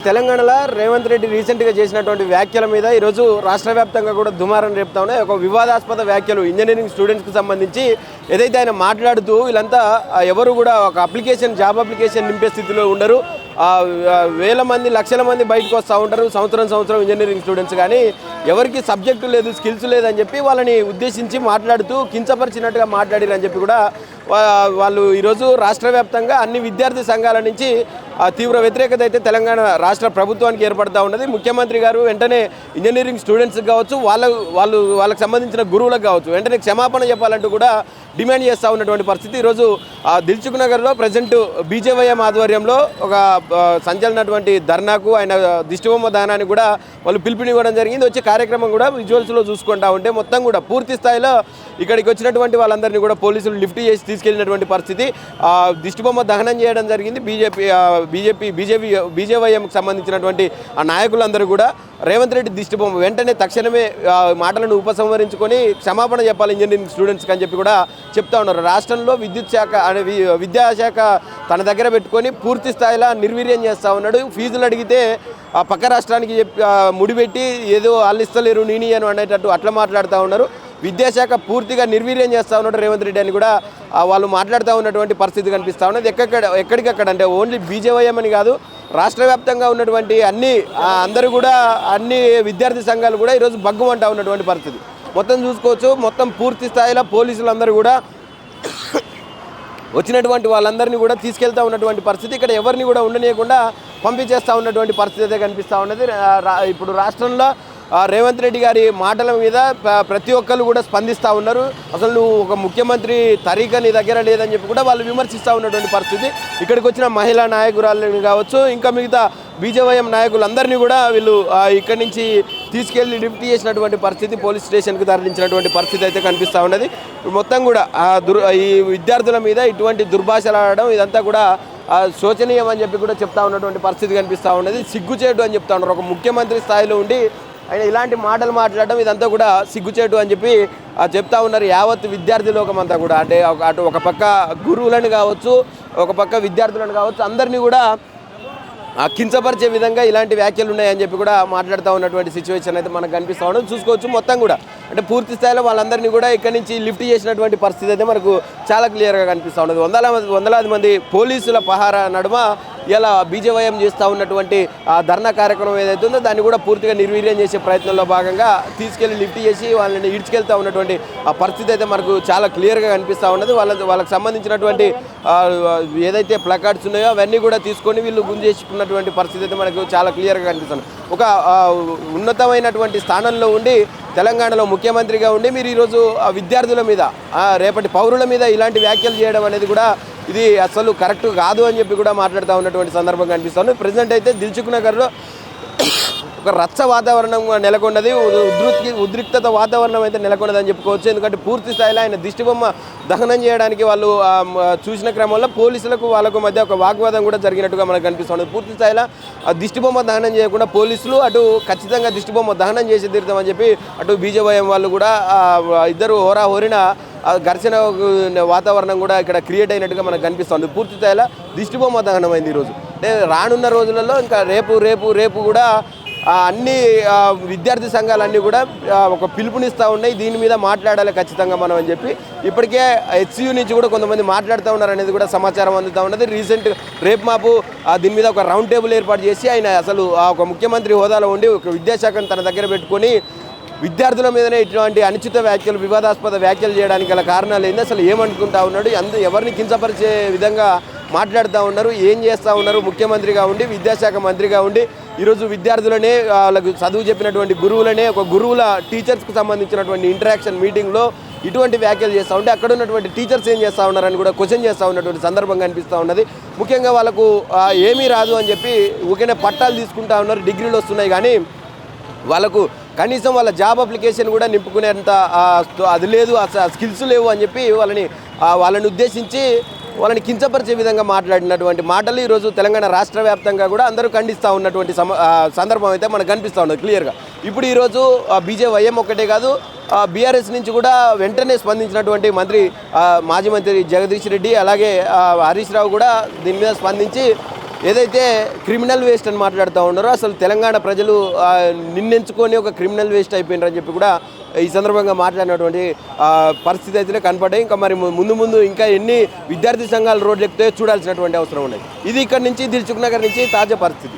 తెలంగాణలో రేవంత్ రెడ్డి రీసెంట్గా చేసినటువంటి వ్యాఖ్యల మీద ఈరోజు రాష్ట్ర వ్యాప్తంగా కూడా దుమారం రేపుతా ఉన్నాయి. ఒక వివాదాస్పద వ్యాఖ్యలు ఇంజనీరింగ్ స్టూడెంట్స్కి సంబంధించి ఏదైతే ఆయన మాట్లాడుతూ వీళ్ళంతా ఎవరు కూడా ఒక జాబ్ అప్లికేషన్ నింపే స్థితిలో ఉండరు. వేల మంది లక్షల మంది బయటకు వస్తూ ఉంటారు సంవత్సరం ఇంజనీరింగ్ స్టూడెంట్స్. కానీ ఎవరికి సబ్జెక్టు లేదు, స్కిల్స్ లేదని చెప్పి వాళ్ళని ఉద్దేశించి మాట్లాడుతూ కించపరిచినట్టుగా మాట్లాడారని చెప్పి కూడా వాళ్ళు ఈరోజు రాష్ట్ర వ్యాప్తంగా అన్ని విద్యార్థి సంఘాల నుంచి తీవ్ర వ్యతిరేకత అయితే తెలంగాణ రాష్ట్ర ప్రభుత్వానికి ఏర్పడుతూ ఉన్నది. ముఖ్యమంత్రి గారు వెంటనే ఇంజనీరింగ్ స్టూడెంట్స్కి కావచ్చు, వాళ్ళకి సంబంధించిన గురువులకు కావచ్చు వెంటనే క్షమాపణ చెప్పాలంటూ కూడా డిమాండ్ చేస్తూ ఉన్నటువంటి పరిస్థితి. ఈరోజు దిల్సుఖ్ నగర్లో ప్రజెంట్ బీజేవైఎం ఆధ్వర్యంలో ఒక సంచలనటువంటి ధర్నాకు, ఆయన దిష్టిబొమ్మ దానానికి కూడా వాళ్ళు పిలుపునివ్వడం జరిగింది. వచ్చే కార్యక్రమం కూడా విజువల్స్లో చూసుకుంటా ఉంటే మొత్తం కూడా పూర్తి స్థాయిలో ఇక్కడికి వచ్చినటువంటి వాళ్ళందరినీ కూడా పోలీసులు లిఫ్ట్ చేసి తీసుకెళ్లినటువంటి పరిస్థితి. దిష్టిబొమ్మ దహనం చేయడం జరిగింది. బీజేవైఎంకి సంబంధించినటువంటి ఆ నాయకులందరూ కూడా రేవంత్ రెడ్డి దిష్టిబొమ్మ వెంటనే తక్షణమే మాటలను ఉపసంహరించుకొని క్షమాపణ చెప్పాలి ఇంజనీరింగ్ స్టూడెంట్స్కి అని చెప్పి కూడా చెప్తా ఉన్నారు. రాష్ట్రంలో విద్యాశాఖ తన దగ్గర పెట్టుకొని పూర్తి స్థాయిలో నిర్వీర్యం చేస్తూ ఉన్నాడు. ఫీజులు అడిగితే పక్క రాష్ట్రానికి ముడిపెట్టి ఏదో వాళ్ళు ఇస్తలేరు నేనియను అనేటట్టు అట్లా మాట్లాడుతూ ఉన్నారు. విద్యాశాఖ పూర్తిగా నిర్వీర్యం చేస్తూ ఉన్నాడు రేవంత్ రెడ్డి అని కూడా వాళ్ళు మాట్లాడుతూ ఉన్నటువంటి పరిస్థితి కనిపిస్తూ ఉన్నది. ఎక్కడికక్కడ అంటే ఓన్లీ బీజేవైఎం అని కాదు, రాష్ట్ర వ్యాప్తంగా ఉన్నటువంటి అందరూ కూడా అన్ని విద్యార్థి సంఘాలు కూడా ఈరోజు బగ్గుమంటా ఉన్నటువంటి పరిస్థితి మొత్తం చూసుకోవచ్చు. మొత్తం పూర్తి స్థాయిలో పోలీసులందరూ కూడా వచ్చినటువంటి వాళ్ళందరినీ కూడా తీసుకెళ్తూ ఉన్నటువంటి పరిస్థితి. ఇక్కడ ఎవరిని కూడా ఉండనీయకుండా పంపించేస్తూ ఉన్నటువంటి పరిస్థితి అయితే కనిపిస్తూ ఉన్నది. ఇప్పుడు రాష్ట్రంలో రేవంత్ రెడ్డి గారి మాటల మీద ప్రతి ఒక్కరు కూడా స్పందిస్తూ ఉన్నారు. అసలు నువ్వు ఒక ముఖ్యమంత్రి తరీకా నీ దగ్గర లేదని చెప్పి కూడా వాళ్ళు విమర్శిస్తూ ఉన్నటువంటి పరిస్థితి. ఇక్కడికి వచ్చిన మహిళా నాయకురాలని కావచ్చు, ఇంకా మిగతా బీజేవైఎం నాయకులందరినీ కూడా వీళ్ళు ఇక్కడి నుంచి తీసుకెళ్లి లిఫ్ట్ చేసినటువంటి పరిస్థితి, పోలీస్ స్టేషన్కి తరలించినటువంటి పరిస్థితి అయితే కనిపిస్తూ ఉన్నది. మొత్తం కూడా ఈ విద్యార్థుల మీద ఇటువంటి దుర్భాషలు ఆడడం ఇదంతా కూడా శోచనీయం అని చెప్పి కూడా చెప్తా ఉన్నటువంటి పరిస్థితి కనిపిస్తూ ఉన్నది. సిగ్గుచేటు అని చెప్తా ఉన్నారు. ఒక ముఖ్యమంత్రి స్థాయిలో ఉండి ఆయన ఇలాంటి మాటలు మాట్లాడడం ఇదంతా కూడా సిగ్గుచేటు అని చెప్పి చెప్తా ఉన్నారు యావత్ విద్యార్థి లోకం అంతా కూడా. అంటే అటు ఒక పక్క గురువులను కావచ్చు, ఒక పక్క విద్యార్థులను కావచ్చు, అందరినీ కూడా కించపరిచే విధంగా ఇలాంటి వ్యాఖ్యలు ఉన్నాయని చెప్పి కూడా మాట్లాడుతూ ఉన్నటువంటి సిచ్యువేషన్ అయితే మనకు కనిపిస్తూ ఉండదు. చూసుకోవచ్చు మొత్తం కూడా అంటే పూర్తి స్థాయిలో వాళ్ళందరినీ కూడా ఇక్కడి నుంచి లిఫ్ట్ చేసినటువంటి పరిస్థితి అయితే మనకు చాలా క్లియర్గా కనిపిస్తూ ఉండదు. వందలాది మంది పోలీసుల పహారా నడుమ ఇలా బీజేవైఎం చేస్తూ ఉన్నటువంటి ధర్నా కార్యక్రమం ఏదైతే ఉందో దాన్ని కూడా పూర్తిగా నిర్వీర్యం చేసే ప్రయత్నంలో భాగంగా తీసుకెళ్లి లిఫ్ట్ చేసి వాళ్ళని ఈడ్చుకెళ్తూ ఉన్నటువంటి ఆ పరిస్థితి అయితే మనకు చాలా క్లియర్గా కనిపిస్తూ ఉన్నది. వాళ్ళకి సంబంధించినటువంటి ఏదైతే ప్లకార్డ్స్ ఉన్నాయో అవన్నీ కూడా తీసుకొని వీళ్ళు గుంజేసుకున్నటువంటి పరిస్థితి అయితే మనకు చాలా క్లియర్గా కనిపిస్తుంది. ఒక ఉన్నతమైనటువంటి స్థానంలో ఉండి తెలంగాణలో ముఖ్యమంత్రిగా ఉండి మీరు ఈరోజు విద్యార్థుల మీద, రేపటి పౌరుల మీద ఇలాంటి వ్యాఖ్యలు చేయడం అనేది కూడా ఇది అసలు కరెక్ట్ కాదు అని చెప్పి కూడా మాట్లాడుతూ ఉన్నటువంటి సందర్భం కనిపిస్తుంది. ప్రజెంట్ అయితే దిల్సుఖ్ నగర్లో ఒక రచ్చ వాతావరణం నెలకొన్నది, ఉద్రిక్తత వాతావరణం అయితే నెలకొన్నదని చెప్పుకోవచ్చు. ఎందుకంటే పూర్తి స్థాయిలో ఆయన దిష్టిబొమ్మ దహనం చేయడానికి వాళ్ళు చూసిన క్రమంలో పోలీసులకు వాళ్ళకు మధ్య ఒక వాగ్వాదం కూడా జరిగినట్టుగా మనకు కనిపిస్తుంది. పూర్తి స్థాయిలో దిష్టిబొమ్మ దహనం చేయకుండా పోలీసులు అటు ఖచ్చితంగా దిష్టిబొమ్మ దహనం చేసి తీరుతామని చెప్పి అటు బీజేవైఎం వాళ్ళు కూడా ఇద్దరు హోరాహోరిన ఘర్షణ వాతావరణం కూడా ఇక్కడ క్రియేట్ అయినట్టుగా మనకు కనిపిస్తుంది. పూర్తి స్థాయిలో దిష్టిబొమ్మ దహనం అయింది ఈరోజు. అంటే రానున్న రోజులలో ఇంకా రేపు కూడా అన్ని విద్యార్థి సంఘాలన్నీ కూడా ఒక పిలుపునిస్తూ ఉన్నాయి. దీని మీద మాట్లాడాలి ఖచ్చితంగా మనం అని చెప్పి ఇప్పటికే హెచ్సియు నుంచి కూడా కొంతమంది మాట్లాడుతూ ఉన్నారు అనేది కూడా సమాచారం అందుతూ ఉన్నది. రేపు మాపు దీని మీద ఒక రౌండ్ టేబుల్ ఏర్పాటు చేసి ఆయన అసలు ఒక ముఖ్యమంత్రి హోదాలో ఉండి ఒక విద్యాశాఖను తన దగ్గర పెట్టుకొని విద్యార్థుల మీదనే ఇటువంటి అనుచిత వ్యాఖ్యలు, వివాదాస్పద వ్యాఖ్యలు చేయడానికి గల కారణాలు ఏంది, అసలు ఏమనుకుంటా ఉన్నాడు, ఎవరిని కించపరిచే విధంగా మాట్లాడుతూ ఉన్నారు, ఏం చేస్తూ ఉన్నారు, ముఖ్యమంత్రిగా ఉండి విద్యాశాఖ మంత్రిగా ఉండి ఈరోజు విద్యార్థులనే వాళ్ళకు చదువు చెప్పినటువంటి గురువులనే ఒక గురువుల టీచర్స్కి సంబంధించినటువంటి ఇంటరాక్షన్ మీటింగ్లో ఇటువంటి వ్యాఖ్యలు చేస్తూ ఉంటే అక్కడ ఉన్నటువంటి టీచర్స్ ఏం చేస్తూ ఉన్నారని కూడా క్వశ్చన్ చేస్తూ ఉన్నటువంటి సందర్భం కనిపిస్తూ ఉన్నది. ముఖ్యంగా వాళ్ళకు ఏమీ రాదు అని చెప్పి ఊరికే పట్టాలు తీసుకుంటా ఉన్నారు, డిగ్రీలు వస్తున్నాయి, కానీ వాళ్ళకు కనీసం వాళ్ళ జాబ్ అప్లికేషన్ కూడా నింపుకునేంత అది లేదు, స్కిల్స్ లేవు అని చెప్పి వాళ్ళని ఉద్దేశించి వాళ్ళని కించపరిచే విధంగా మాట్లాడినటువంటి మాటలు ఈరోజు తెలంగాణ రాష్ట్ర వ్యాప్తంగా కూడా అందరూ ఖండిస్తూ ఉన్నటువంటి సందర్భం అయితే మనకు కనిపిస్తూ ఉన్నది క్లియర్గా. ఇప్పుడు ఈరోజు బీజేవైఎం ఒక్కటే కాదు, బీఆర్ఎస్ నుంచి కూడా వెంటనే స్పందించినటువంటి మాజీ మంత్రి జగదీష్ రెడ్డి అలాగే హరీష్ రావు కూడా దీని మీద స్పందించి ఏదైతే క్రిమినల్ వేస్ట్ అని మాట్లాడుతూ ఉన్నారో అసలు తెలంగాణ ప్రజలు నిన్నెంచుకొని ఒక క్రిమినల్ వేస్ట్ అయిపోయినారని చెప్పి కూడా ఈ సందర్భంగా మాట్లాడినటువంటి పరిస్థితి అయితే కనపడ్డాయి. ఇంకా మరి ముందు ఇంకా ఎన్ని విద్యార్థి సంఘాలు రోడ్లు ఎక్కితే చూడాల్సినటువంటి అవసరం ఉన్నాయి. ఇది ఇక్కడ నుంచి దిల్సుఖ్ నగర్ నుంచి తాజా పరిస్థితి.